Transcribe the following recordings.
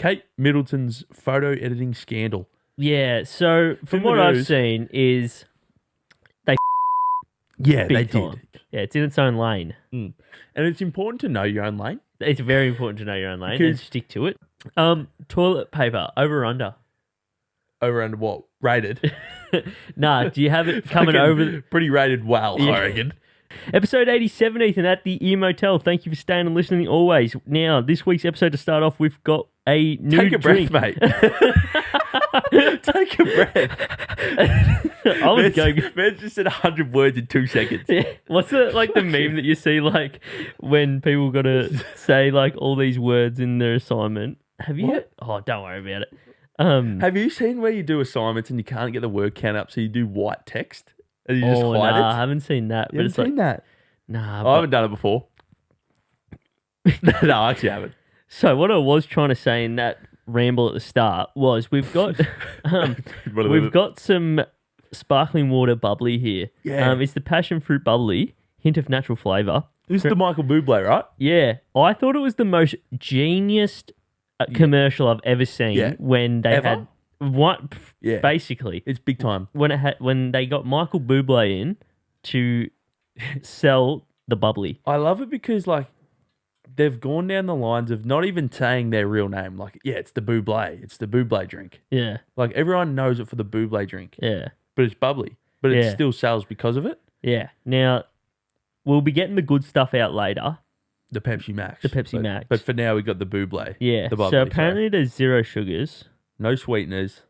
Kate Middleton's photo editing scandal. Yeah, so from what I've seen is they Yeah, they big time. did. Yeah, it's in its own lane. And it's important to know your own lane. It's very important to know your own lane and Because- stick to it. Toilet paper, over or under? Over under what? Rated. Nah, do you have it coming over? Pretty rated well, Yeah. I reckon. Episode 87, Ethan, at the Ear Motel. Thank you for staying and listening always. Now, this week's episode to start off, we've got a new Take a drink. breath, mate. Take a breath. I was going... Man just said 100 words in 2 seconds. Yeah. What's the meme that you see like when people got to say like all these words in their assignment? Have you? What? Oh, don't worry about it. Have you seen where you do assignments and you can't get the word count up, so you do white text and you just hide I it? haven't seen that. You but haven't it's like, seen that? nah. I haven't done it before. No, I actually haven't. So what I was trying to say in that ramble at the start was we've got some sparkling water bubbly here. Yeah. It's the passion fruit bubbly, hint of natural flavour. This is the Michael Bublé, right? Yeah, I thought it was the most genius commercial I've ever seen. Yeah. When they Ever? had what? Yeah. Basically, It's big time. when they got Michael Bublé in to sell the bubbly. I love it because, like, they've gone down the lines of not even saying their real name. Like, yeah, it's the Bublé. It's the Bublé drink. Yeah, Like, everyone knows it for the Bublé drink. yeah, But it's bubbly. But it Yeah. still sells because of it. yeah. Now we'll be getting the good stuff out later. The Pepsi Max. The Max. But for now, we got the Bublé. Yeah. The bubbly, So apparently there's 0 sugars, no sweeteners.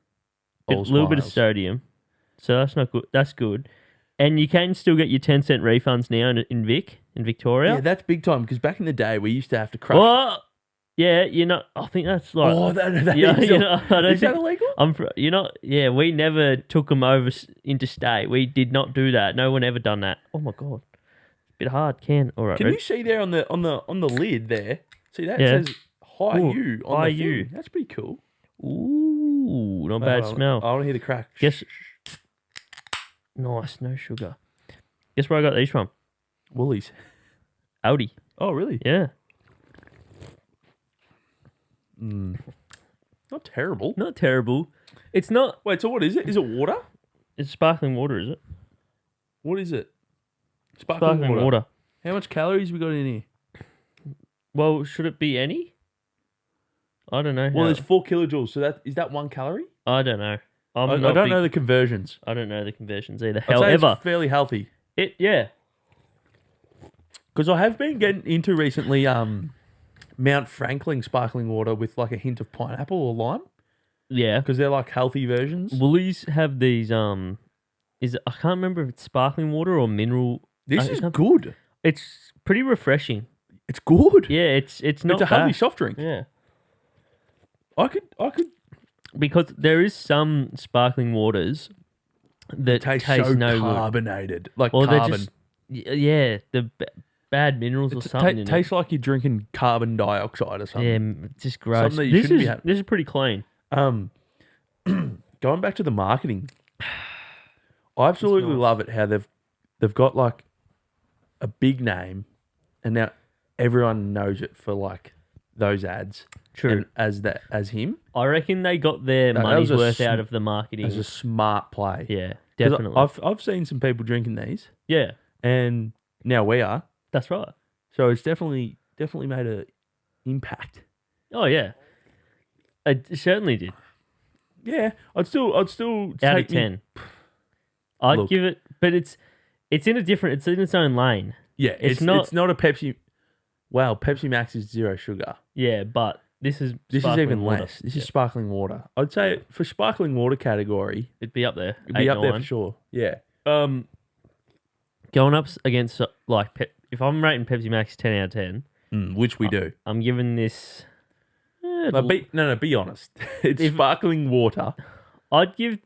a All little bit of smiles. sodium. So that's not good. That's good. And you can still get your 10-cent refunds now in Victoria. Yeah, that's big time because back in the day, we used to have to crush. Oh, yeah. I think that's like. Oh, that yeah, is, I don't is that think. illegal? Yeah, we never took them over interstate. We did not do that. No one ever done that. Oh my god, it's a bit hard. All right. Can ready? you see there on the lid there? See that? Yeah. It says Hi Ooh, You on Hi the You. thing. That's pretty cool. Ooh, not bad smell. I want to hear the crack. Guess. Nice, no sugar. Guess where I got these from? Woolies. Audi. Oh, really? Yeah, Not terrible. not terrible. It's not. Wait, so what is it? Is it water? It's sparkling water, is it? What is it? Sparkling water. How much calories we got in here? Well, should it be any? I don't know. Well, how- there's 4 kilojoules. So is that 1 calorie? I don't know. I don't know the conversions. I don't know the conversions either. I'd say However, it's fairly healthy. yeah. Because I have been getting into recently Mount Franklin sparkling water with like a hint of pineapple or lime. Yeah. Because they're like healthy versions. Woolies have these I can't remember if it's sparkling water or mineral. This I is can't- good. It's pretty refreshing. It's good. Yeah, it's not It's a healthy bad. soft drink. Yeah. I could Because there is some sparkling waters that taste taste so no good. carbonated. Like Or they're carbon. just yeah, the bad minerals or It something. in tastes like you're drinking carbon dioxide or it. something. Yeah, it's just gross. Something that you This shouldn't be is having. this is pretty clean. Going back to the marketing, I absolutely nice. love it how they've got like a big name, and now everyone knows it for like those ads. True. And as him, I reckon they got their that money's was a worth out of the marketing. as a smart play. Yeah, 'Cause definitely. I've seen some people drinking these, Yeah, and now we are. that's right. So it's definitely made an impact. Oh yeah, it certainly did. Yeah, I'd still Out of take me- 10, I'd Look. give it. But it's in its own lane. Yeah, It's it's not- not a Pepsi. Wow, Pepsi Max is 0 sugar. Yeah, but this is This is sparkling even water. less. This Yeah. is sparkling water. I'd say for sparkling water category, It'd be up there. it'd be 8, up there 9. for sure. Yeah. Going up against like if I'm rating Pepsi Max 10 out of 10, Which we do. I'm giving this. But be honest. It's If- sparkling water I'd give.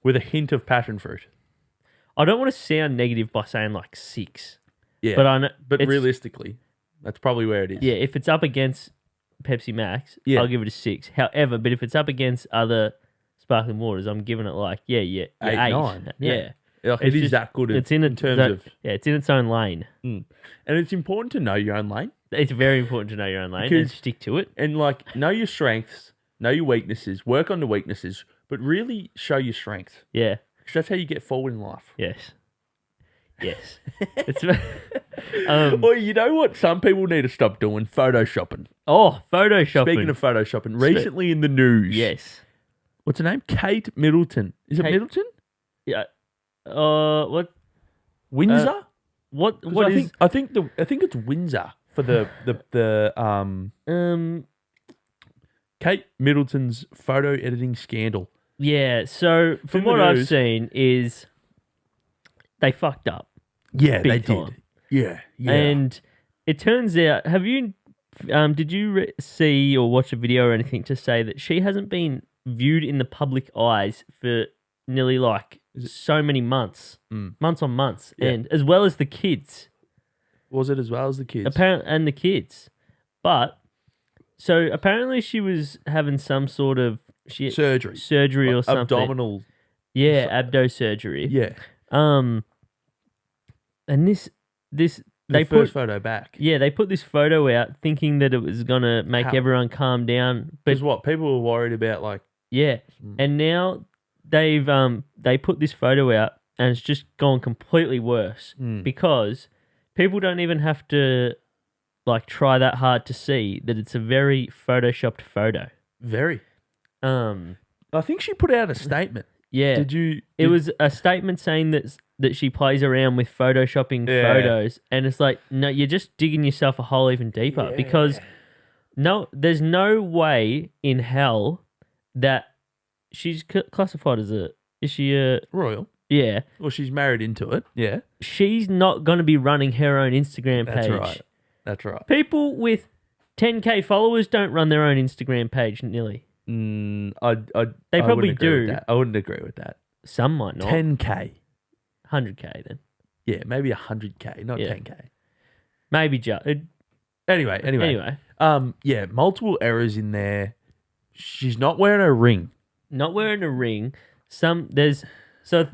with a hint of passion fruit. I don't want to sound negative by saying like 6, Yeah. but I know. But it's- realistically, that's probably where it is. Yeah, if it's up against Pepsi Max, Yeah. I'll give it a 6. However, but if it's up against other sparkling waters, I'm giving it like 8, 9. Yeah. Like, It's it is just- that good It's in in terms of... yeah, it's in its own lane. And it's important to know your own lane. It's very important to know your own lane and Because- stick to it. And like, know your strengths, know your weaknesses, work on the weaknesses, but really show your strengths. Yeah. Because that's how you get forward in life. Yes. Yes. It's Or you know what? Some people need to stop doing photoshopping. Photoshopping. Speaking of photoshopping, recently in the news. yes. What's her name? Kate Middleton. Is it Kate- Middleton? Yeah. What? Windsor? What? 'Cause What I is? think it's Windsor for the Kate Middleton's photo editing scandal. Yeah. So from in the what I've news. seen is they fucked up. Yeah, Big they time. did. Yeah, yeah. And it turns out, did you see or watch a video or anything to say that she hasn't been viewed in the public eyes for nearly like so many months, months on months, Yeah. and as well as the kids, Was it as well as the kids? and the kids, but so apparently she was having some sort of surgery or something, Abdominal. yeah, abdo surgery, Yeah. and this They first photo back. Yeah, they put this photo out thinking that it was going to make How? everyone calm down. But Because what? People were worried about like... yeah, and now they put this photo out and it's just gone completely worse because people don't even have to like try that hard to see that it's a very photoshopped photo. Very. Um I think she put out a statement. yeah. Did you... It was a statement saying that she plays around with photoshopping Yeah. photos, and it's like, no, you're just digging yourself a hole even deeper because there's no way in hell that she's classified as is she a Royal. yeah? Well, she's married into it. Yeah. She's not going to be running her own Instagram page. That's right. That's right. People with 10K followers don't run their own Instagram page nearly. They They probably do. I wouldn't agree with that. Some might not. 10K. 100K then. Yeah, maybe 100K, not Yeah. 10K. Maybe just. Anyway. Yeah, multiple errors in there. She's not wearing a ring. Not wearing a ring. So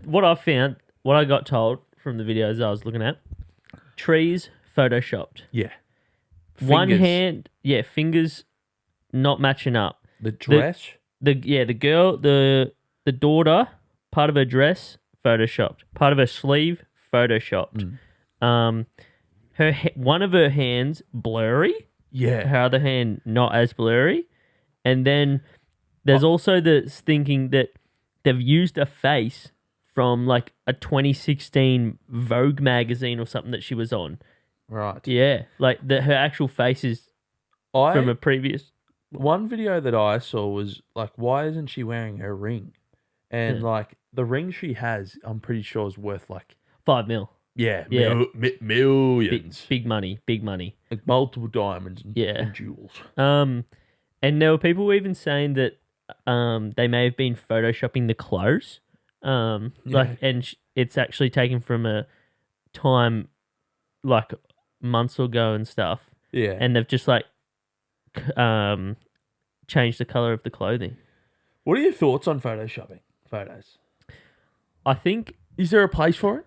what I found, what I got told from the videos I was looking at, trees photoshopped. Yeah. One Fingers. hand, fingers not matching up. The dress. The girl, the daughter, part of her dress photoshopped, part of her sleeve photoshopped. One of her hands blurry, Yeah. her other hand not as blurry, and then there's also this thinking that they've used a face from like a 2016 Vogue magazine or something that she was on. Right. Yeah, like her actual face is from a previous. One video that I saw was like, why isn't she wearing her ring? And like the ring she has, I'm pretty sure is worth like $5 million. yeah, Yeah. millions, Big money. like multiple diamonds and, Yeah. and jewels. And there were people even saying that they may have been photoshopping the clothes. It's actually taken from a time like months ago and stuff. Yeah. And they've just like changed the color of the clothing. What are your thoughts on photoshopping photos? I think, Is there a place for it?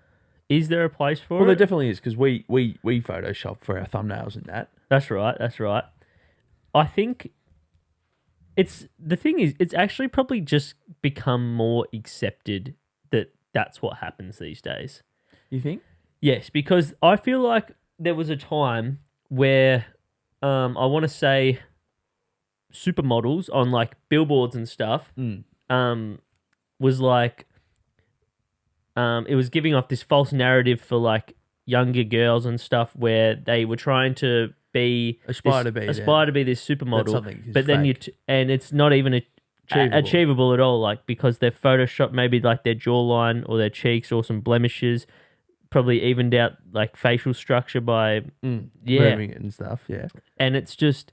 is there a place for Well, there it? definitely is because we Photoshop for our thumbnails and that. That's right. I think the thing is, it's actually probably just become more accepted that that's what happens these days. You think? Yes, because I feel like there was a time where I want to say supermodels on like billboards and stuff was like it was giving off this false narrative for like younger girls and stuff where they were trying to Aspire to be this supermodel, something is but then fake. and it's not even Achievable. achievable at all, like because they've photoshopped maybe like their jawline or their cheeks or some blemishes, probably evened out like facial structure by moving it and stuff. Yeah. and it's just,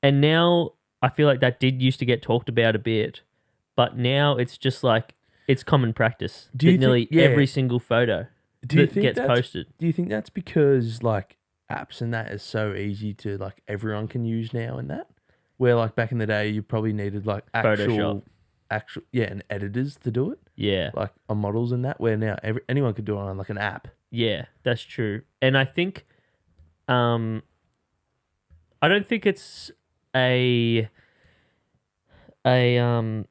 and now I feel like that did used to get talked about a bit, but now it's just like it's common practice. Do you that nearly think- yeah. every single photo Do you that think gets that's- posted. Do you think that's because like apps and that is so easy to like everyone can use now and that? Where like back in the day you probably needed like Photoshop. and editors to do it, Yeah, like on models and that. Where now anyone could do it on like an app. yeah, that's true. And I think I don't think it's a no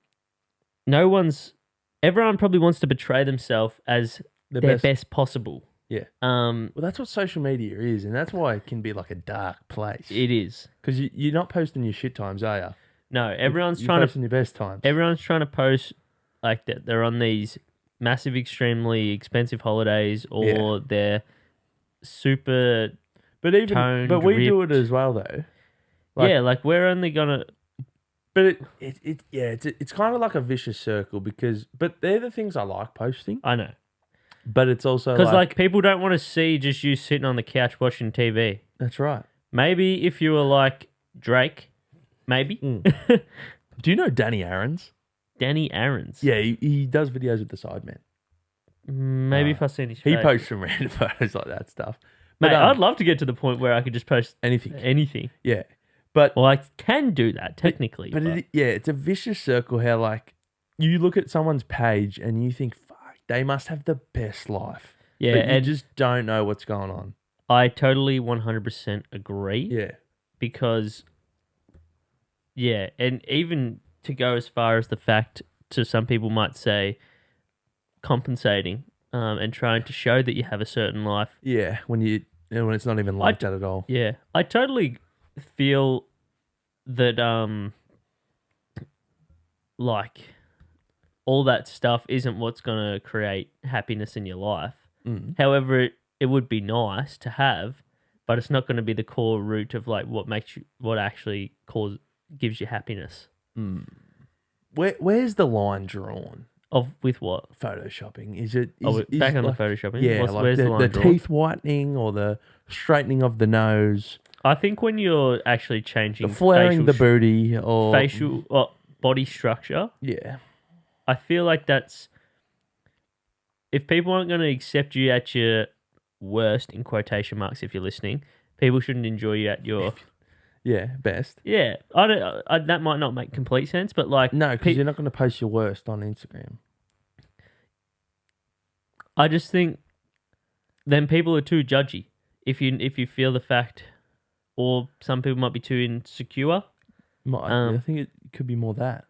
one's everyone probably wants to portray themselves as their best possible. Yeah. Well, that's what social media is, and that's why it can be like a dark place. It is. Because you're not posting your shit times, are you? No, everyone's you're trying posting your best times. Everyone's trying to post like that they're on these massive, extremely expensive holidays, or they're super. But we do it as well, though. Like we're only gonna. But it's kind of like a vicious circle but they're the things I like posting. I know. But it's also because like people don't want to see just you sitting on the couch watching TV. That's right. Maybe if you were like Drake, maybe. Do you know Danny Aarons? Danny Aarons? Yeah, he does videos with the Sidemen. Maybe if I've seen his face. He posts some random photos like that stuff. Mate, I'd love to get to the point where I could just post anything. Yeah. But I can do that technically. But it's a vicious circle how like you look at someone's page and you think, fuck, they must have the best life. Yeah, but and you just don't know what's going on. I totally 100% agree. Yeah. Because, and even to go as far as the fact to some people might say compensating and trying to show that you have a certain life. Yeah, when it's not even like that at all. Yeah, I totally feel that like all that stuff isn't what's going to create happiness in your life. However, it would be nice to have, but it's not going to be the core root of like what actually gives you happiness. Where's the line drawn? With what? Photoshopping. Is it back on the photoshopping? Yeah, where's the line the drawn? teeth whitening or the straightening of the nose. I think when you're actually changing the flaring the booty or facial body structure. Yeah. I feel like that's if people aren't going to accept you at your worst in quotation marks if you're listening, people shouldn't enjoy you at your best. Yeah, I don't. That might not make complete sense, but like no, because you're not going to post your worst on Instagram. I just think then people are too judgy. If you feel the fact, or some people might be too insecure. I think it could be more that.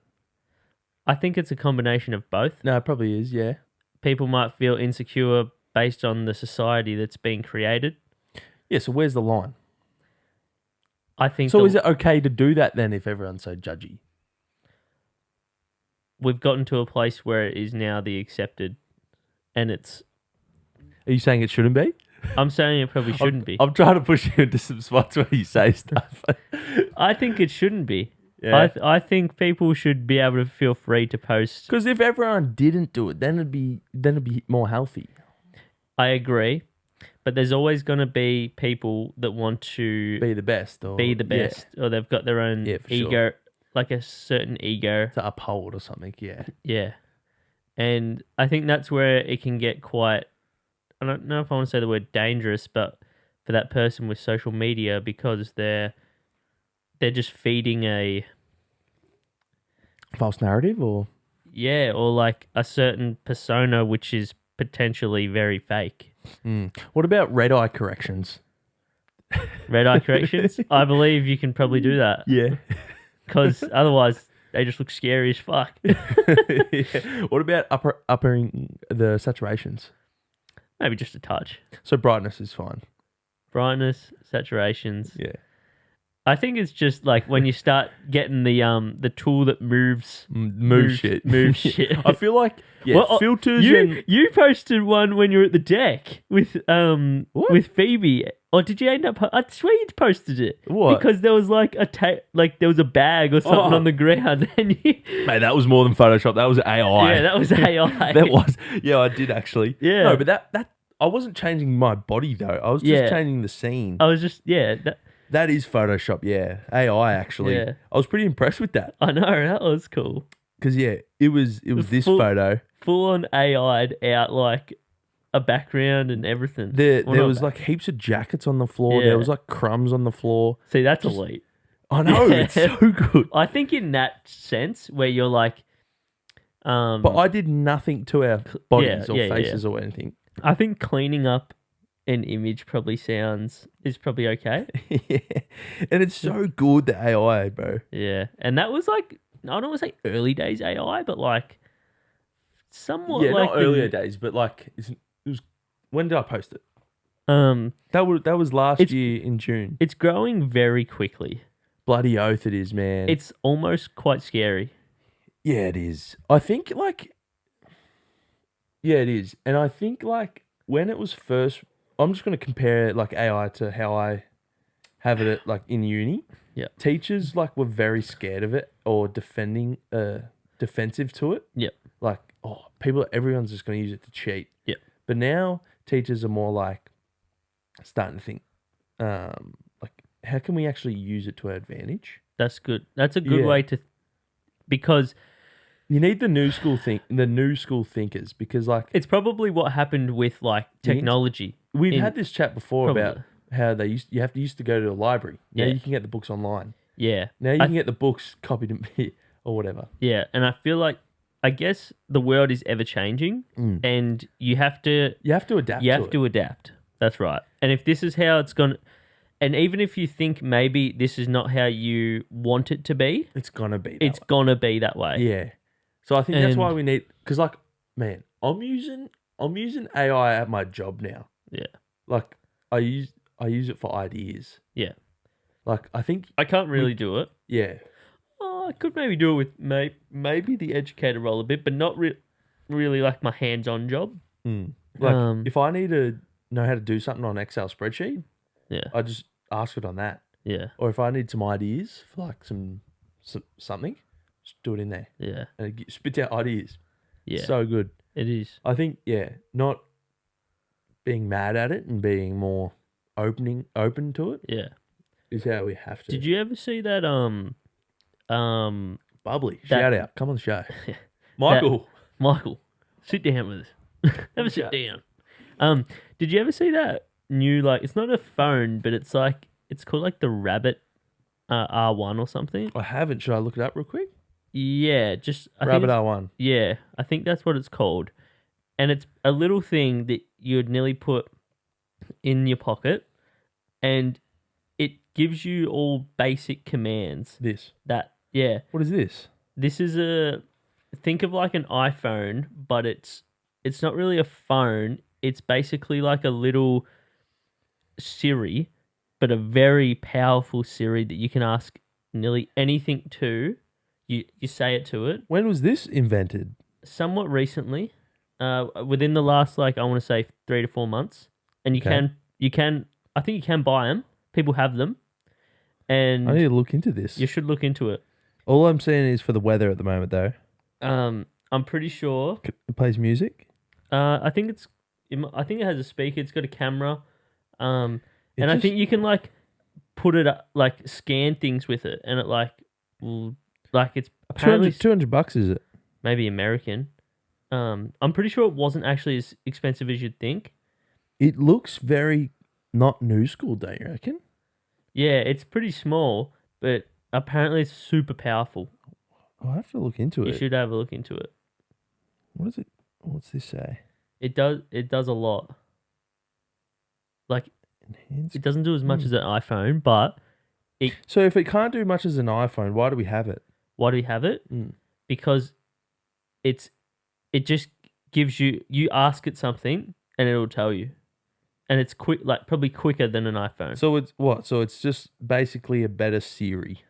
I think it's a combination of both. No, it probably is. Yeah, people might feel insecure based on the society that's being created. Yeah. So where's the line? I think. So is it okay to do that then if everyone's so judgy? We've gotten to a place where it is now the accepted, and it's. Are you saying it shouldn't be? I'm saying it probably shouldn't be. I'm trying to push you into some spots where you say stuff. I think it shouldn't be. Yeah. I think people should be able to feel free to post. Because if everyone didn't do it, then it'd be more healthy. I agree. But there's always going to be people that want to be the best, or they've got their own ego, like a certain ego to uphold or something. Yeah, and I think that's where it can get quite. I don't know if I want to say the word dangerous, but for that person with social media, because they're just feeding a false narrative, or like a certain persona which is potentially very fake. What about red eye corrections? Red eye corrections? I believe you can probably do that. Yeah. Because otherwise they just look scary as fuck. What about upping the saturations? Maybe just a touch. So brightness is fine. Brightness, saturations. Yeah. I think it's just like when you start getting the tool that moves shit. I feel like filters. You posted one when you were at the deck with Phoebe. Or did you end up? I swear you posted it. What? Because there was like there was a bag or something on the ground. And mate, that was more than Photoshop. That was AI. Yeah, that was AI. That was. Yeah, I did actually. Yeah. No, but that I wasn't changing my body though. I was just changing the scene. I was just That is Photoshop, yeah. AI, actually. Yeah. I was pretty impressed with that. I know, that was cool. Because, it was this photo. Full on AI'd out, like, a background and everything. There was, like, heaps of jackets on the floor. Yeah. There was, like, crumbs on the floor. See, that's elite. I know, it's so good. I think in that sense, where you're like... but I did nothing to our bodies or faces or anything. I think cleaning up an image is probably okay. Yeah. And it's so good, the AI, bro. Yeah, and that was like I don't want to say early days AI, but like somewhat Yeah, like not earlier days, but like it was. When did I post it? um, That was last It's- year in June. it's growing very quickly. Bloody oath, it is, man. It's almost quite scary. Yeah, it is. I think like yeah, it is, and I think like when it was first, I'm just gonna compare like AI to how I have it at, like in uni. Yeah. Teachers like were very scared of it or defensive to it. Yep. Like, oh, everyone's just gonna use it to cheat. Yep. But now teachers are more like starting to think, like how can we actually use it to our advantage? That's good. That's a good Yeah. way to, because You need the new school thinkers, because like it's probably what happened with like You need to- technology. we've in- had this chat before about probably. how you used to go to a library. Now Yeah. you can get the books online. Yeah. Now you I can get the books copied and or whatever. Yeah, and I feel like I guess the world is ever changing, and you have to You have to adapt. adapt. That's right. And if this is how it's going, and even if you think maybe this is not how you want it to be, It's gonna be. it's gonna be that way. Yeah. So I think that's why And- we need, because like, man, I'm using AI at my job now. Yeah. Like I use it for ideas. Yeah. Like I think I can't really do it. yeah. Oh, I could maybe do it with maybe the educator role a bit, but not really like my hands-on job. Like if I need to know how to do something on Excel spreadsheet, Yeah. I just ask it on that. Yeah. Or if I need some ideas for like something, just do it in there Yeah. and it spits out ideas. Yeah. So good. It is. I think not being mad at it and being more open to it Yeah. is how we have to. Did you ever see that Bubly? that- Shout out. Come on the show. Michael. Michael, sit down with us. Have a sit down. Did you ever see that new, like, it's not a phone, but it's called like the Rabbit R1 or something? I haven't. Should I look it up real quick? Yeah, I Rabbit think R1. yeah, I think that's what it's called. And it's a little thing that you'd nearly put in your pocket, and it gives you all basic commands This. that, yeah, What is this? this is think of like an iPhone, but it's not really a phone. It's basically like a little Siri, but a very powerful Siri that you can ask nearly anything to. You say it to it. When was this invented? Somewhat recently, within the last, like, I want to say 3 to 4 months, and I think you can buy them. People have them, and I need to look into this. you should look into it. All I'm seeing is for the weather at the moment, though. I'm pretty sure. It plays music. I think it has a speaker. It's got a camera. And I just- think you can like put it up, like scan things with it, and it like will, like, it's apparently 200 bucks, is it? maybe American. I'm pretty sure it wasn't actually as expensive as you'd think. It looks very not new school, don't you reckon? Yeah, it's pretty small, but apparently it's super powerful. I'll have to look into You it. should have a look into it. What is it? What's this say? It does a lot. Like, Enhanced. it doesn't do as much as an iPhone, but So if it can't do much as an iPhone, why do we have it? why do we have it? Because it just gives you ask it something and it'll tell you, and it's quick, like probably quicker than an iPhone. So it's what? So it's just basically a better Siri.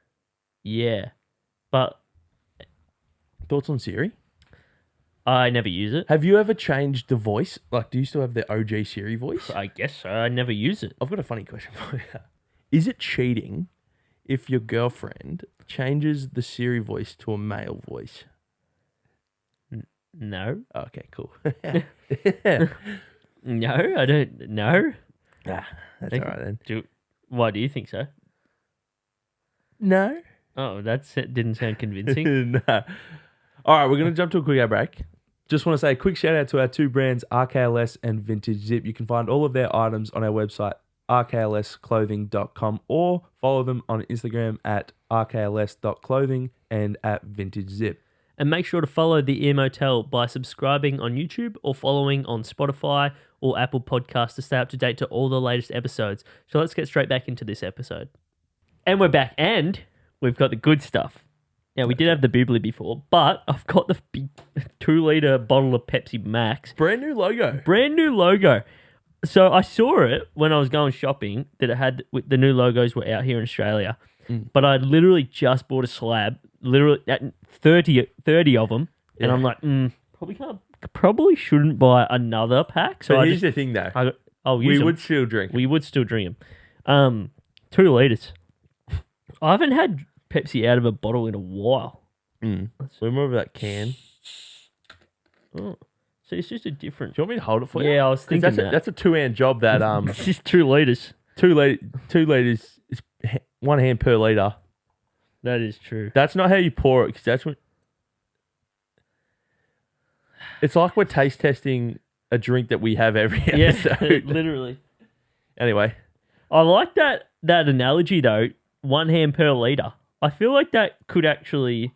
Yeah, but Thoughts on Siri? I never use it. Have you ever changed the voice? Like, do you still have the OG Siri voice? I guess so. I never use it. I've got a funny question for you. Is it cheating if your girlfriend changes the Siri voice to a male voice? No, Okay, cool. no, I don't know. That's Thank all right then. Why do you think so? No. Oh, didn't sound convincing. No. All right, we're going to jump to a quick ad break. Just want to say a quick shout out to our two brands, RKLS and Vintage Zip. You can find all of their items on our website, rklsclothing.com, or follow them on Instagram at rkls.clothing and at Vintage Zip. And make sure to follow the Ear Motel by subscribing on YouTube or following on Spotify or Apple Podcasts to stay up to date to all the latest episodes. So let's get straight back into this episode. And we're back, and we've got the good stuff. Now, we did have the Bubly before, but I've got the big 2-liter bottle of Pepsi Max. Brand new logo. Brand new logo. So I saw it when I was going shopping that it had the new logos were out here in Australia. But I literally just bought a slab, literally 30 of them, and I'm like, probably shouldn't buy another pack. So But here's the thing, though. We would still drink. We would still drink them. 2 liters. I haven't had Pepsi out of a bottle in a while. We're more of that can. Oh, so it's just a different. Do you want me to hold it for you? Yeah, I was thinking that's a 2-hand job. That It's just 2 liters. 2 liters is 1 hand per liter. That is true. That's not how you pour it, because that's when. It's like we're taste testing a drink that we have every episode. Yeah, literally. Anyway, I like that analogy though. 1 hand per liter. I feel like that could actually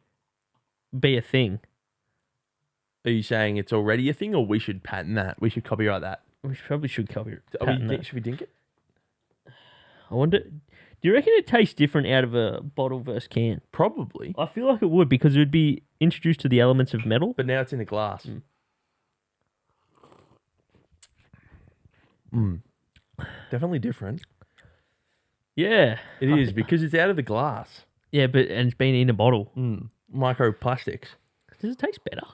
be a thing. are you saying it's already a thing, or we should patent that? We should copyright that. We probably should cover it. Should we dink it? I wonder. Do you reckon it tastes different out of a bottle versus can? Probably. I feel like it would, because it would be introduced to the elements of metal. But now it's in a glass. Definitely different. Yeah, It is, because it's out of the glass. yeah, and it's been in a bottle. Microplastics. Does it taste better?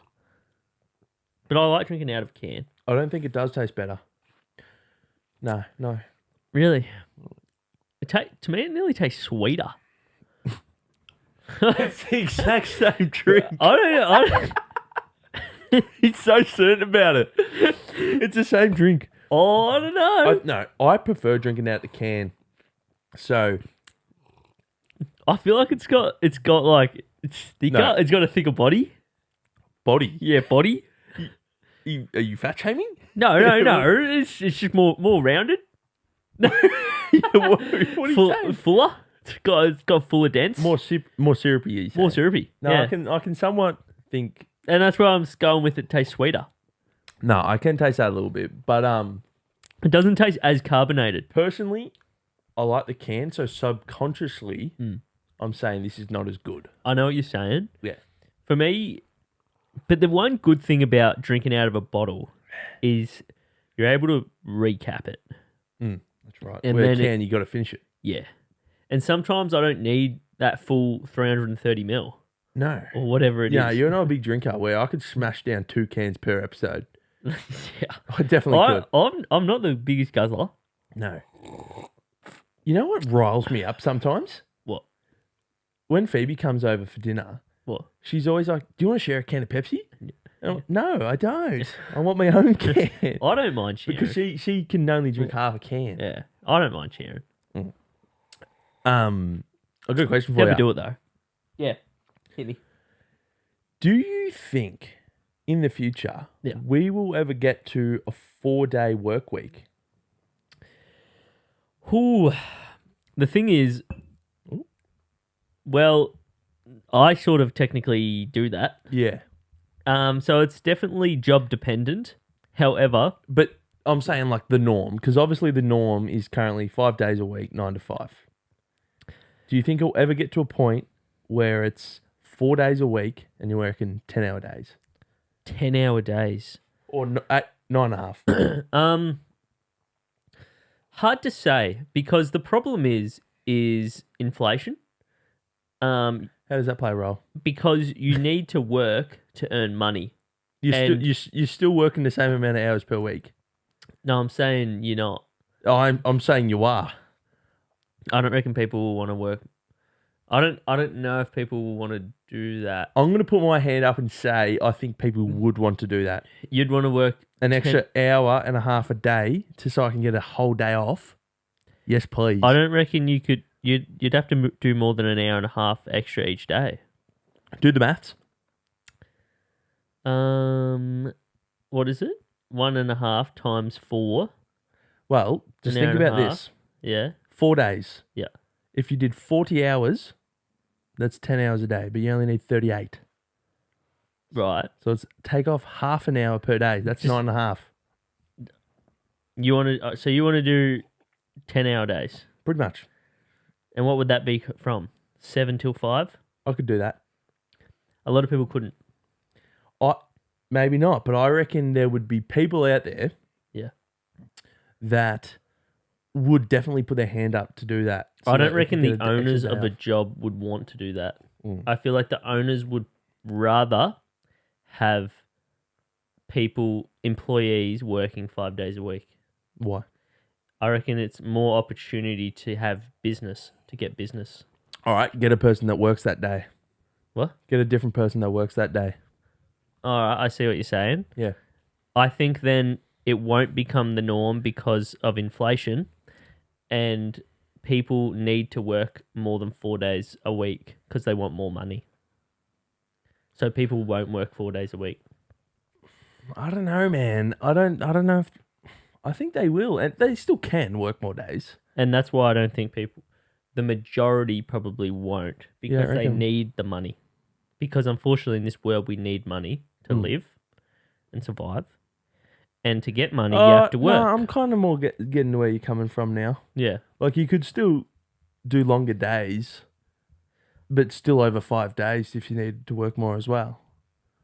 But I like drinking out of a can. I don't think it does taste better. No. Really? To me, it nearly tastes sweeter. It's the exact same drink. I don't. He's so certain about it. It's the same drink. Oh, I don't know. I prefer drinking out the can. So I feel like it's got like it's thicker. No. It's got a thicker body. body. Yeah, body. Are you fat shaming? No. It's just more rounded. what are you saying? Fuller. It's got fuller dense. More syrupy. You say? More syrupy. No, yeah. I can somewhat think. And that's where I'm going with it. Tastes sweeter. No, I can taste that a little bit, but It doesn't taste as carbonated. personally, I like the can. So subconsciously, I'm saying this is not as good. I know what you're saying. Yeah. For me, but the one good thing about drinking out of a bottle is you're able to recap it. That's right. And Where then can you got to finish it? Yeah. And sometimes I don't need that full 330 ml No. or whatever it is. Yeah, you're not a big drinker. Where I could smash down 2 cans per episode. Yeah. I definitely could. I'm not the biggest guzzler. No. You know what riles me up sometimes? What? When Phoebe comes over for dinner, What? she's always like, "Do you want to share a can of Pepsi?" And I'm like, no, I don't. I want my own can. I don't mind sharing. Because she can only drink half a can. Yeah. I don't mind sharing. A good question for Never you. do it though. Yeah. Hit me. Do you think in the future we will ever get to a 4-day work week? Ooh. The thing is, well, I sort of technically do that. Yeah. So it's definitely job dependent. However, But I'm saying like the norm, because obviously the norm is currently 5 days a week, 9 to 5. Do you think it'll ever get to a point where it's 4 days a week and you're working 10-hour days? 10-hour days. Or at 9.5? Hard to say, because the problem is inflation. How does that play a role? Because you need to work to earn money. You're still working the same amount of hours per week. No, I'm saying you're not. I'm saying you are. I don't reckon people will want to work. I don't know if people will want to do that. I'm going to put my hand up and say I think people would want to do that. You'd want to work An extra hour and a half a day so I can get a whole day off. Yes, please. I don't reckon you could. You'd have to do more than an hour and a half extra each day. Do the maths. What is it? 1.5 times 4. Well, just An hour think and a about half. this. Yeah. 4 days. Yeah. If you did 40 hours, that's 10 hours a day, but you only need 38. Right. So it's take off half an hour per day. That's 9.5. You want to? So you want to do 10-hour days, Pretty much. and what would that be from 7 till 5? I could do that. A lot of people couldn't. Maybe not, but I reckon there would be people out there Yeah. that would definitely put their hand up to do that. I that don't they reckon could the get an owners extra of day a off. job would want to do that. Mm. I feel like the owners would rather have employees working 5 days a week. Why? I reckon it's more opportunity to get business. All right, get a person that works that day. What? Get a different person that works that day. All right, I see what you're saying. Yeah. I think then it won't become the norm because of inflation, and people need to work more than 4 days a week because they want more money. So people won't work 4 days a week. I don't know, man. I don't know if I think they will, and they still can work more days. And that's why I don't think the majority probably won't, because I they reckon. need the money. Because unfortunately in this world we need money to live and survive. And to get money you have to work. No, I'm kind of more getting to where you're coming from now. Yeah. Like you could still do longer days, but still over 5 days if you need to work more as well.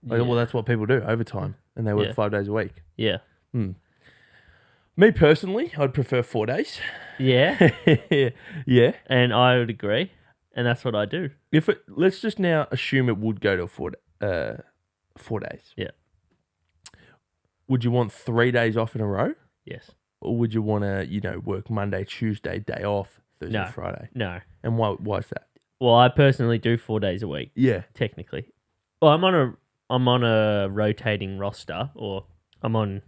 Like, Yeah. well, that's what people do overtime, and they work Yeah. 5 days a week. Yeah. Me personally, I'd prefer 4 days. Yeah. Yeah. And I would agree. And that's what I do. Let's just now assume it would go to 4 days. Yeah. Would you want 3 days off in a row, Yes. or would you want to, work Monday, Tuesday, day off, Thursday, No. Friday? No. And why is that? Well, I personally do 4 days a week, Yeah. technically. Well, I'm on a rotating roster, or I'm on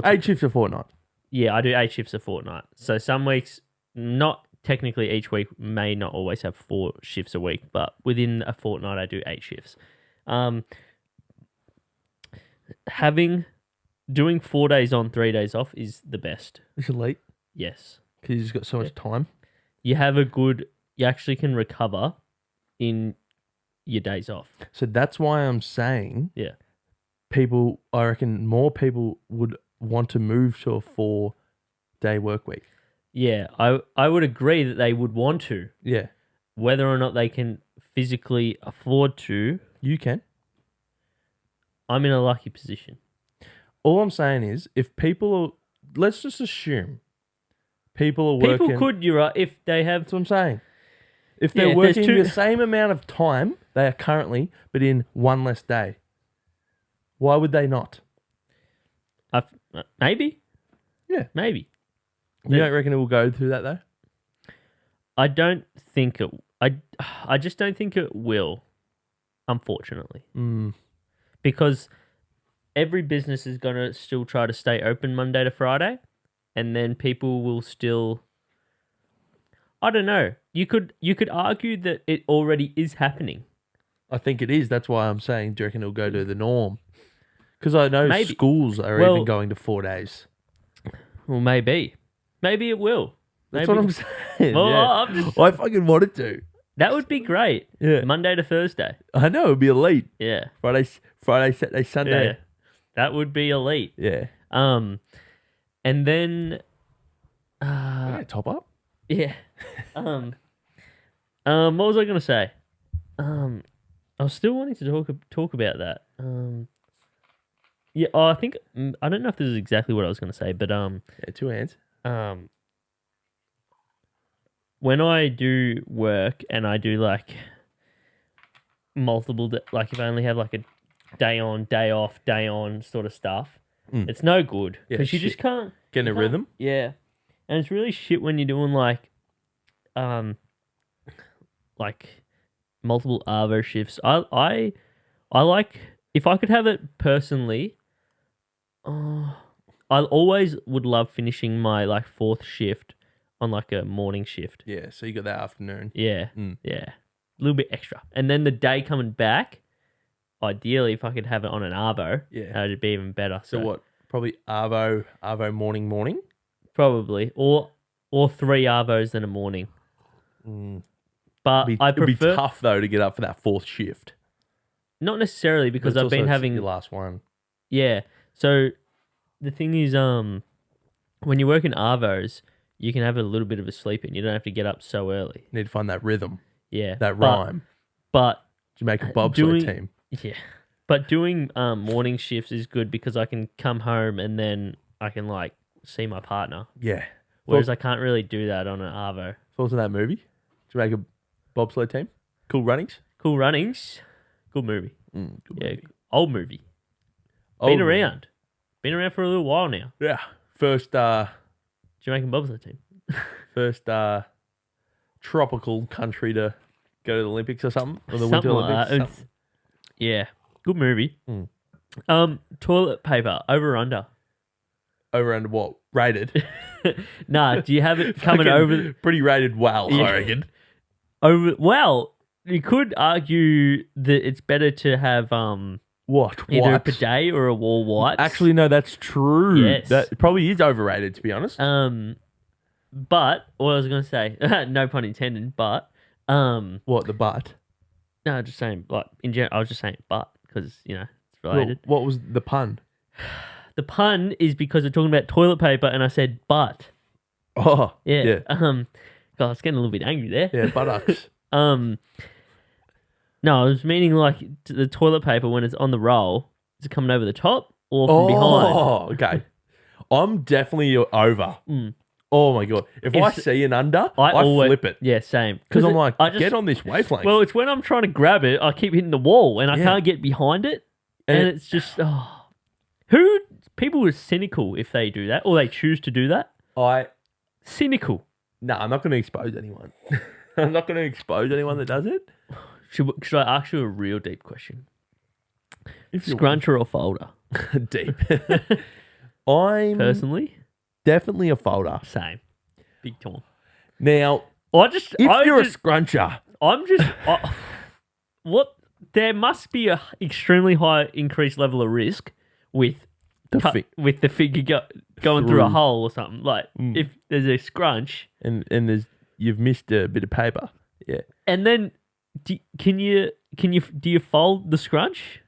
8 shifts a fortnight. Yeah, I do 8 shifts a fortnight. So some weeks, not technically each week, may not always have 4 shifts a week, but within a fortnight, I do 8 shifts. Doing 4 days on, 3 days off is the best. It's elite Yes. because you just got so much time. You actually can recover in your days off. So that's why I'm saying Yeah. I reckon more people would want to move to a 4-day work week. Yeah, I would agree that they would want to. Yeah. Whether or not they can physically afford to, You can. I'm in a lucky position. All I'm saying is let's just assume people are working. People could, you're right, if they have... That's what I'm saying. If they're if there's working the same amount of time they are currently, but in one less day, why would they not? Maybe. Yeah. Maybe. You don't reckon it will go through that though? I don't think it... I just don't think it will, unfortunately. Because every business is going to still try to stay open Monday to Friday, and then people will still... I don't know. You could argue that it already is happening. I think it is. That's why I'm saying, do you reckon it'll go to the norm? Because I know Maybe. schools are even going to 4 days. Well, maybe. Maybe it will. That's Maybe. what I'm saying. Well, yeah. I fucking wanted to. That would be great. Yeah. Monday to Thursday. I know, it'd be elite. Yeah. Friday, Saturday, Sunday. Yeah. That would be elite. Yeah. And then... Top up? Yeah. What was I going to say? I was still wanting to talk about that. Yeah, I think I don't know if this is exactly what I was going to say, but Yeah, 2 hands. when I do work and I do like multiple, like if I only have like a day on, day off, day on sort of stuff, it's no good Yeah, because you just can't get in a rhythm. Yeah, and it's really shit when you're doing like multiple Arvo shifts. I like, if I could have it personally. I always would love finishing my like 4th shift on like a morning shift. Yeah, so you got that afternoon. Yeah, yeah, a little bit extra, and then the day coming back. Ideally, if I could have it on an Arvo, it'd be even better. So what? Probably Arvo morning. Probably, or 3 Arvos in a morning. But I prefer. It'd be tough though to get up for that 4th shift. not necessarily But because it's I've been also having your last one. yeah. So the thing is, when you work in arvos, you can have a little bit of a sleep in. You don't have to get up so early. Need to find that rhythm, Yeah, that rhyme. But Jamaica bobsled doing team. yeah, but doing morning shifts is good because I can come home and then I can like see my partner. Yeah. Whereas I can't really do that on an arvo. Thoughts on that movie? Jamaica bobsled team. Cool runnings. Cool runnings, good movie. Good Yeah, movie. old movie. Old Been around for a little while now. Yeah. First Jamaican bobsled team. tropical country to go to the Olympics or something. Or the Something Winter like Olympics. that. Something. Yeah, good movie. Toilet paper over or under? Over and what? Rated. Nah, do you have it coming over? Pretty rated well, Yeah. I reckon. Over. Well, you could argue that it's better to have What? either a What? bidet or a wall wipe. Actually, no, that's true. Yes. That probably is overrated, to be honest. But what I was gonna say, no pun intended, but What, the butt? no, just saying, like in general, I was just saying, but because it's related. What was the pun? The pun is because we're talking about toilet paper, and I said but. Oh, Yeah. yeah. God, I was getting a little bit angry there. Yeah, buttocks. No, I was meaning like the toilet paper when it's on the roll, is it coming over the top or from behind? Oh, okay. I'm definitely over. Oh my god! If I It's- see an under, I always flip it Yeah, same. because I'm like, I just, get on this wavelength. well, it's when I'm trying to grab it, I keep hitting the wall and I Yeah. can't get behind it, and it's just people are cynical if they do that or they choose to do that. Cynical. No, I'm not going to expose anyone. I'm not going to expose anyone that does it. Should I ask you a real deep question? If you're Scruncher or folder? deep, I'm Personally, definitely a folder. same. Big time. Now, I if you're a scruncher, what? There must be a extremely high increased level of risk with with the figure going through a Through. hole or something. Like if there's a scrunch, and you've missed a bit of paper. Yeah. and then do you fold the scrunch?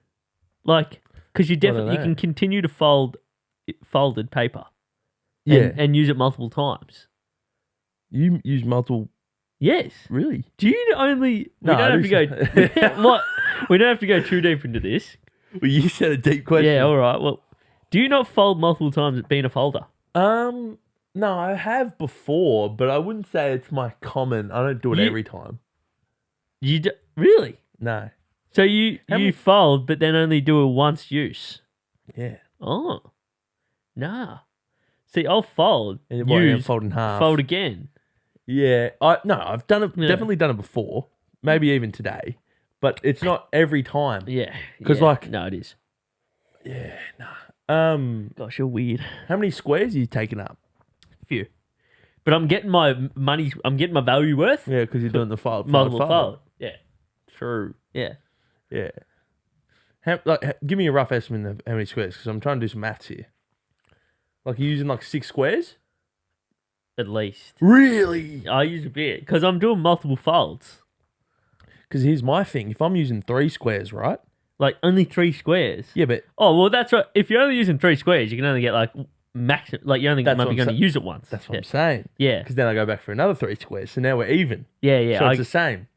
Like, because you definitely you know. can continue to folded paper. Yeah. and use it multiple times. You use multiple. Yes. Really? Do you only? No, we don't I have to go. What? We don't have to go too deep into this. Well, you said a deep question. Yeah. All right. Well, do you not fold multiple times at being a folder? No, I have before, but I wouldn't say it's my common. I don't do it every time. Really? No. So you fold, but then only do a once use. Yeah. Oh. Nah. See, I'll fold. And Use. fold in half. Fold again. Yeah. I've done it. Yeah. Definitely done it before. Maybe even today, but it's not every time. Yeah. 'Cause, yeah. like- no, it is. Yeah. Nah. Gosh, you're weird. How many squares are you taking up? Few. But I'm getting my money. I'm getting my value worth. Yeah, because you're doing the fold. Multiple fold. Yeah. True. Yeah. Yeah. Give me a rough estimate of how many squares, because I'm trying to do some maths here. Like, you're using like 6 squares? At least. Really? I use a bit because I'm doing multiple folds. Because here's my thing. If I'm using 3 squares, right? Like only 3 squares. Yeah, but Oh well, that's right. If you're only using 3 squares, you can only get like max. Like you only That's might what be I'm going to sa- use it once. that's what yeah. I'm saying. Yeah. Because then I go back for another 3 squares. So now we're even. Yeah. Yeah. So it's the same.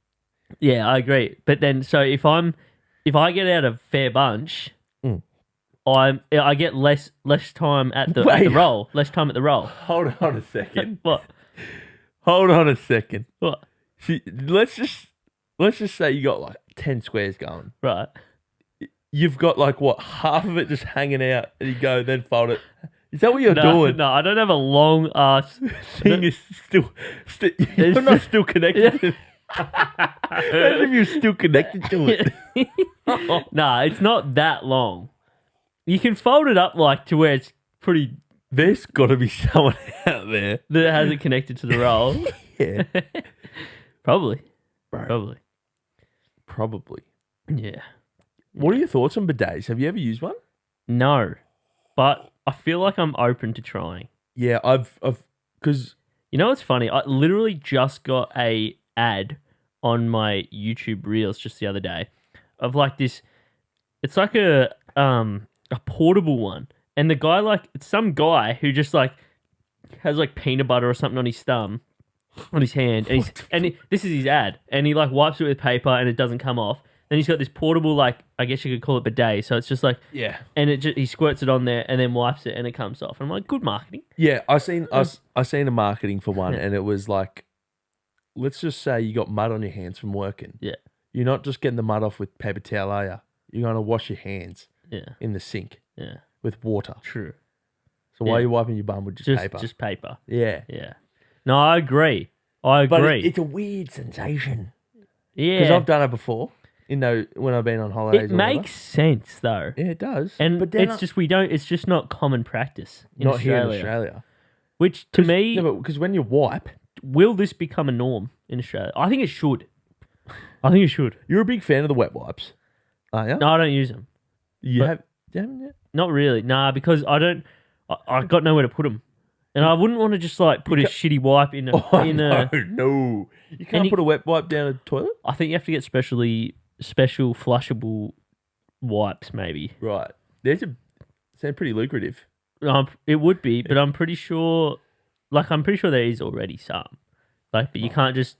Yeah. I agree. But then, so if I get out a fair bunch, I get less time at the roll. Less time at the roll. Hold on a second. What? Hold on a second. What? See, let's just say you got like 10 squares going. Right. You've got like what, half of it just hanging out, and you go then fold it. Is that what you're doing? No, I don't have a long ass Thing is still you're not still connected. Yeah. Imagine if you're still connected to it. Nah, it's not that long. You can fold it up like to where it's pretty There's got to be someone out there. that has it connected to the roll. Yeah, Probably. bro. Probably. Yeah. What are your thoughts on bidets? Have you ever used one? No. But I feel like I'm open to trying. Yeah, I've because You know what's funny? I literally just got a ad on my YouTube Reels just the other day of like this It's like a portable one, and the guy like it's some guy who just like has like peanut butter or something on his thumb, on his hand, and this is his ad, and he like wipes it with paper and it doesn't come off. Then he's got this portable like I guess you could call it bidet, so it's just like Yeah. and he squirts it on there and then wipes it and it comes off. And I'm like, good marketing. Yeah, I seen a marketing for one, and it was like, let's just say you got mud on your hands from working. Yeah. You're not just getting the mud off with paper towel, are you? You're gonna wash your hands Yeah. in the sink Yeah. with water. True. So why are you wiping your bum with just paper? Just paper. Yeah. Yeah. No, I agree. I But agree. it's a weird sensation. Yeah. Because I've done it before. When I've been on holidays. It makes sense though. Yeah, it does. And but then it's just not common practice in not Australia. here in Australia. Which to me, because when you wipe, will this become a norm in Australia? I think it should. I think it should. you're a big fan of the wet wipes, aren't you? No, I don't use them. You but- have. You haven't yet? Not really. Nah, because I don't. I got nowhere to put them, and I wouldn't want to just like put a shitty wipe in a. No. You can't put a wet wipe down a toilet. I think you have to get special flushable wipes, maybe. Right. Sound pretty lucrative. It would be, but I'm pretty sure. I'm pretty sure there is already some. But you can't just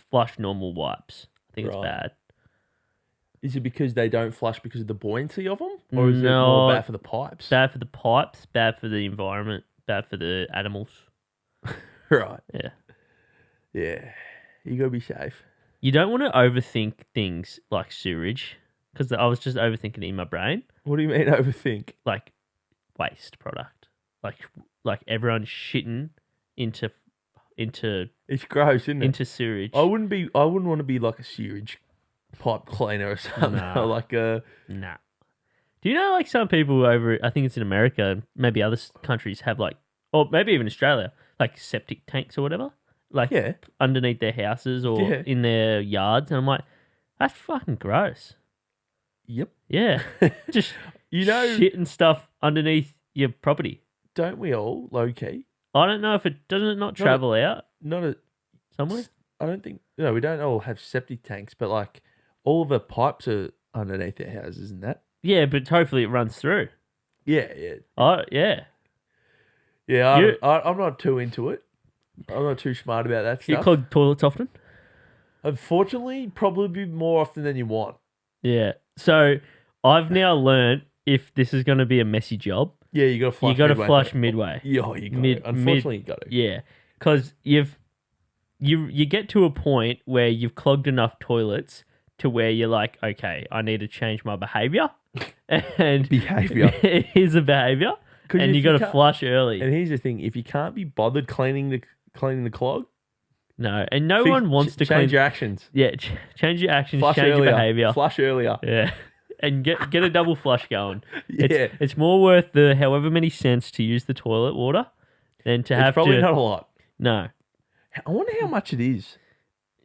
flush normal wipes. I think it's bad. Is it because they don't flush because of the buoyancy of them? Or is it No, more bad for the pipes? Bad for the pipes, bad for the environment, bad for the animals. Right. Yeah. Yeah. You got to be safe. You don't want to overthink things like sewage, because I was just overthinking it in my brain. What do you mean overthink? Like waste product. Like everyone shitting into It's gross, isn't it? into sewage. I wouldn't want to be like a sewage pipe cleaner or something. Nah. Nah. Do you know like some people over, I think it's in America, maybe other countries have like, or maybe even Australia, like septic tanks or whatever, like underneath their houses or in their yards, and I'm like, that's fucking gross. Yep. Yeah, just shit and stuff underneath your property. Don't we all, low key? I don't know if it doesn't not travel out somewhere. I don't think we don't all have septic tanks, but like all the pipes are underneath their houses and that. Yeah, but hopefully it runs through. Yeah. Oh yeah. Yeah, I'm not too into it. I'm not too smart about that stuff. You clog toilets often? Unfortunately, probably more often than you want. Yeah. So I've now learned if this is going to be a messy job, Yeah, you got to flush. you got to flush midway. Yeah, you got to. Unfortunately, you got to. Yeah, because you get to a point where you've clogged enough toilets to where you're like, okay, I need to change my behavior. And Behaviour. it is a behavior, and you got to flush early. And here's the thing: if you can't be bothered cleaning the clog, no, and no one wants to change clean. your actions. Yeah, change your actions, Flush change earlier. your behavior. Flush earlier. Yeah. And get a double flush going. Yeah. It's more worth the however many cents to use the toilet water than to have probably to. not a lot. No. I wonder how much it is.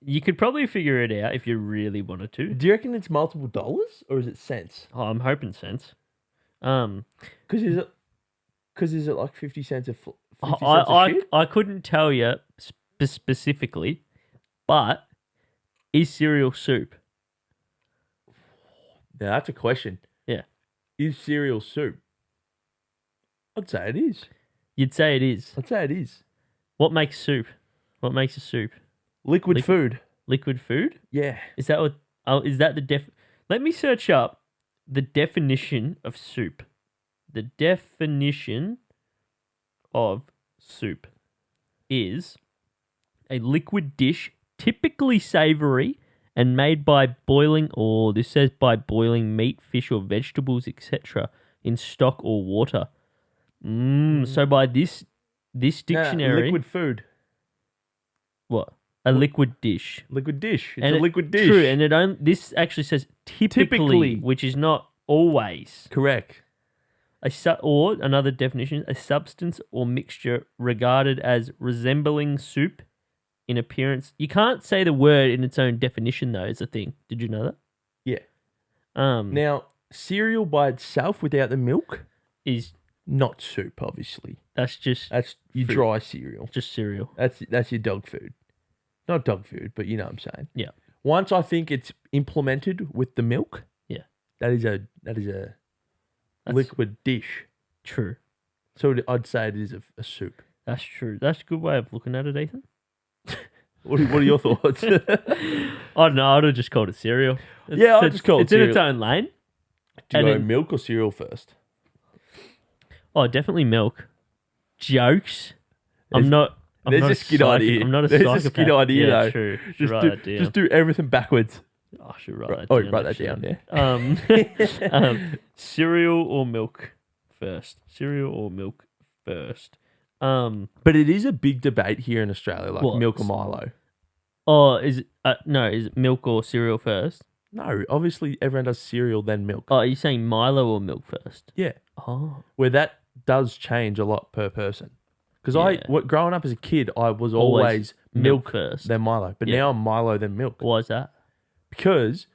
You could probably figure it out if you really wanted to. Do you reckon it's multiple dollars or is it cents? Oh, I'm hoping cents. Because is it like 50 cents a 50 cents a shit? I couldn't tell you specifically, but is cereal soup? Now that's a question. Yeah. Is cereal soup? I'd say it is. You'd say it is. I'd say it is. What makes soup? What makes a soup? Liquid food. Liquid food? Yeah. Is that what? Oh, is that the Let me search up the definition of soup. The definition of soup is a liquid dish, typically savory, and made by boiling, or this says by boiling meat, fish, or vegetables, etc., in stock or water. So by this dictionary, liquid food. what? A liquid dish. Liquid dish. It's And a liquid dish. True, and this actually says typically, which is not always. Correct. Or another definition, a substance or mixture regarded as resembling soup in appearance. You can't say the word in its own definition, though, is the thing. Did you know that? Yeah. Um, Now, cereal by itself without the milk, is not soup, obviously. that's just That's your food. dry cereal. Just cereal. That's your dog food. Not dog food, but you know what I'm saying. Yeah. Once I think it's implemented with the milk, Yeah. That is a That's liquid dish. true. So I'd say it is a soup. That's true. That's a good way of looking at it, Ethan. What are your thoughts? I don't know. I'd have just called it cereal. I'd just call it It's in its cereal. own lane. Do you And go then- milk or cereal first? Oh, definitely milk. Jokes. I'm not There's a a skid psych- idea. I'm not a There's a psychopath. skid idea, Yeah, though. true. Should Just write do, that down. just do everything backwards. I should write that Oh, down. write that down, yeah. Cereal or milk first? Cereal or milk first? But it is a big debate here in Australia, like What? milk or Milo. Oh, is it? No, is it milk or cereal first? No, obviously everyone does cereal then milk. Oh, are you saying Milo or milk first? Yeah, Oh, where that does change a lot per person. Because Yeah. growing up as a kid, I was Always always milk milk first. then Milo, but Yeah. now I'm Milo then milk why is that? because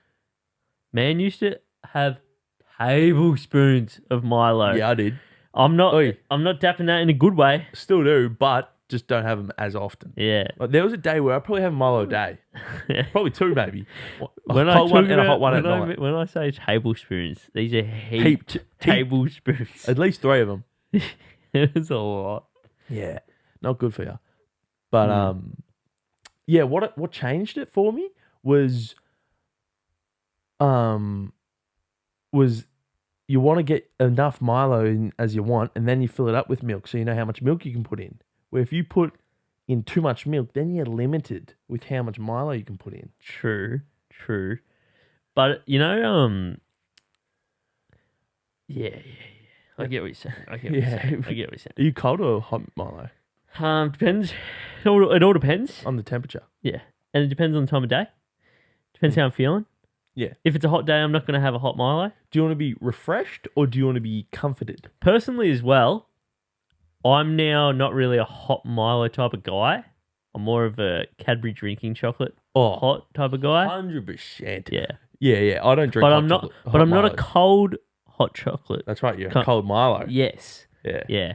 Man used to have tablespoons of Milo. yeah, I did, I'm not. Oi. I'm not dapping that in a good way. still do, but just don't have them as often. Yeah. Like, there was a day where I probably have a Milo a day, probably two maybe. A When I cold one talk and a about- hot one at when I- night. When I say tablespoons, these are heaped tablespoons. At least three of them. It's a lot. Yeah, not good for you. But Mm. yeah, what changed it for me was you want to get enough Milo in as you want, and then you fill it up with milk, so you know how much milk you can put in. Where if you put in too much milk, then you're limited with how much Milo you can put in. True. But yeah. I get what you're saying. I get what you're saying. Are you cold or hot Milo Depends. It all depends. on the temperature? Yeah, and it depends on the time of day. Depends how I'm feeling. Yeah. If it's a hot day, I'm not going to have a hot Milo. Do you want to be refreshed or do you want to be comforted? Personally, as well, I'm now not really a hot Milo type of guy. I'm more of a Cadbury drinking chocolate Oh, hot type of guy. 100%. Yeah, Yeah. I don't drink. but hot I'm not. chocolate- But hot I'm not a Milos. cold hot chocolate. That's right. You're Co- a cold Milo. Yes. Yeah. Yeah.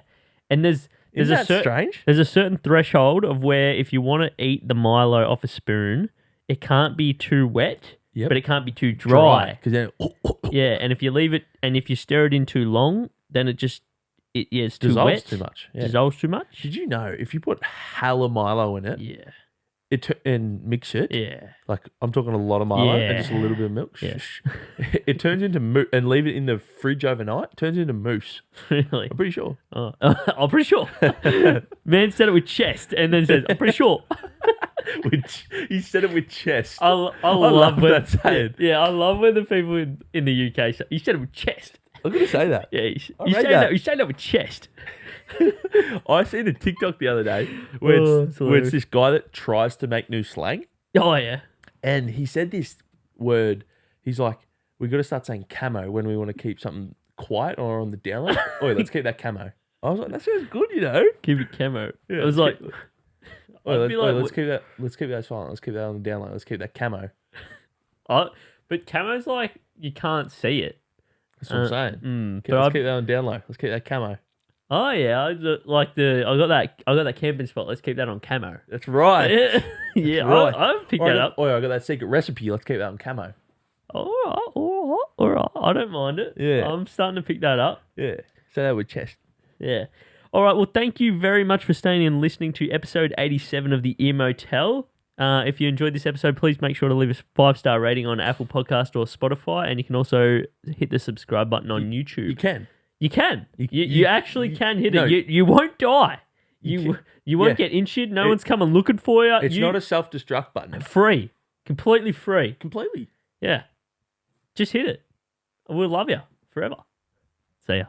And there's Isn't a that strange? there's a certain threshold of where if you want to eat the Milo off a spoon, it can't be too wet, Yep. but it can't be too dry. Because then Yeah, and if you leave it and if you stir it in too long, then it's too dissolves wet. too much. Yeah. Dissolves too much. Did you know if you put hella Milo in it, Yeah. and mix it, Yeah. like I'm talking a lot of Milo Yeah. and just a little bit of milk, Yeah. it turns into and leave it in the fridge overnight, turns into mousse. Really? I'm pretty sure. Oh, I'm pretty sure. Man said it with chest and then says, I'm pretty sure. He said it with chest. I love when, that saying. Yeah, I love when the people in the UK say, you said it with chest. I'm gonna say that. Yeah, I you read say that. that. You say that with chest. I seen a TikTok the other day where Oh, it's, it's where hilarious. it's this guy that tries to make new slang. Oh, yeah. And he said this word. He's like, we got to start saying camo when we want to keep something quiet or on the down low. Oh, let's keep that camo. I was like, that sounds good, you know. Keep it camo. Yeah, I was let's like, Oh, I'd be let's like, keep that. Let's keep that silent. Let's keep that on the down low. Let's keep that camo. but camo's like, you can't see it. That's what I'm saying. Okay, But let's keep that on down low. Let's keep that camo. oh yeah, I got that camping spot. Let's keep that on camo. That's right. Yeah, right. I've picked Or that up. I got that secret recipe. Let's keep that on camo. All right. I don't mind it. Yeah. I'm starting to pick that up. Yeah. Say that with chest. Yeah. All right. Well, thank you very much for staying and listening to episode 87 of the Ear Motel. If you enjoyed this episode, please make sure to leave us a 5-star rating on Apple Podcast or Spotify, and you can also hit the subscribe button on YouTube. You can. You can. You you- actually can hit no. it. You won't die. You You won't yeah. get injured. No one's coming looking for you. It's not a self-destruct button. free. Completely free. Completely. Yeah. Just hit it. We'll love you forever. See ya.